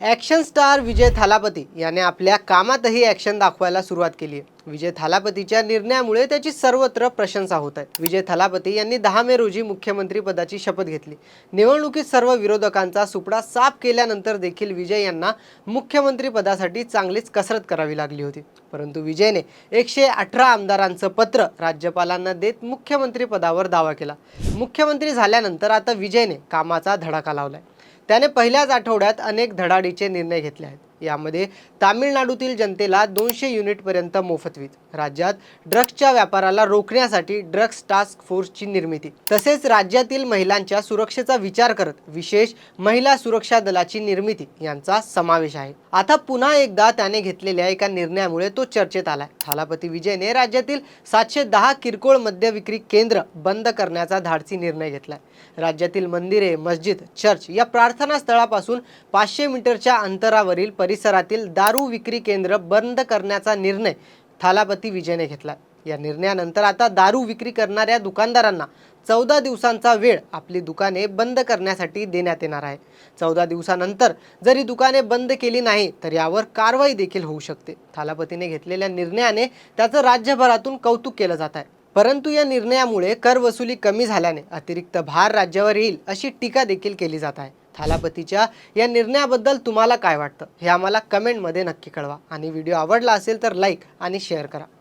Action star विजय थालापती याने आपल्या कामातही ॲक्शन दाखवायला सुरुवात केली आहे। विजय थालापतीच्या निर्णयामुळे त्याची सर्वत्र प्रशंसा होत आहे। विजय थालापती यांनी 10 मे रोजी मुख्यमंत्री पदाची शपथ घेतली। निवडणुकीत सर्व विरोधकांचा सुपडा साफ केल्यानंतर देखील विजय यांना मुख्यमंत्री पदासाठी चांगलीच कसरत करावी लागली होती। परंतु विजयने 118 आमदारांचं पत्र राज्यपालांना देत मुख्यमंत्री पदावर दावा केला। मुख्यमंत्री झाल्यानंतर आता विजयने कामाचा धडाका लावलाय। त्याने पहिल्याच आठवड्यात अनेक धडाडीचे निर्णय घेतले आहेत। यामध्ये तामिळनाडूतील जनतेला 200 युनिटपर्यंत मोफत वीज, राज्यात ड्रग्सच्या व्यापाराला रोखण्यासाठी ड्रग्स टास्क फोर्सची निर्मिती, तसेच राज्यातील महिलांच्या सुरक्षेचा विचार करत विशेष महिला सुरक्षा दलाची निर्मिती यांचा समावेश आहे। आता पुन्हा एकदा त्याने घेतलेल्या एका निर्णयामुळे तो चर्चेत आलाय। थालापती विजयने राज्यातील 710 किरकोळ मद्य विक्री केंद्र बंद करण्याचा धाडसी निर्णय घेतलाय। राज्यातील मंदिरे, मस्जिद, चर्च या प्रार्थना स्थळापासून 500 मीटरच्या अंतरावरील परिसरातील दारू विक्री केंद्र बंद करण्याचा निर्णय थालापती विजयने घेतला। या निर्णयानंतर आता दारू विक्री करणाऱ्या दुकानदारांना 14 दिवसांचा वेळ आपली दुकाने बंद करण्यासाठी देण्यात येणार आहे। 14 दिवसानंतर जरी दुकाने बंद केली नाही तर यावर कारवाई देखील होऊ शकते। थालापतीने घेतलेल्या निर्णयाने त्याचं राज्यभरातून कौतुक केलं जात आहे। परंतु या निर्णयामुळे कर वसुली कमी झाल्याने अतिरिक्त भार राज्यावर येईल अशी टीका देखील केली जात आहे। थालापतीच्या या निर्णयाबद्दल तुम्हाला काय वाटतं हे आम्हाला कमेंटमध्ये नक्की कळवा आणि व्हिडिओ आवडला असेल तर लाईक आणि शेअर करा।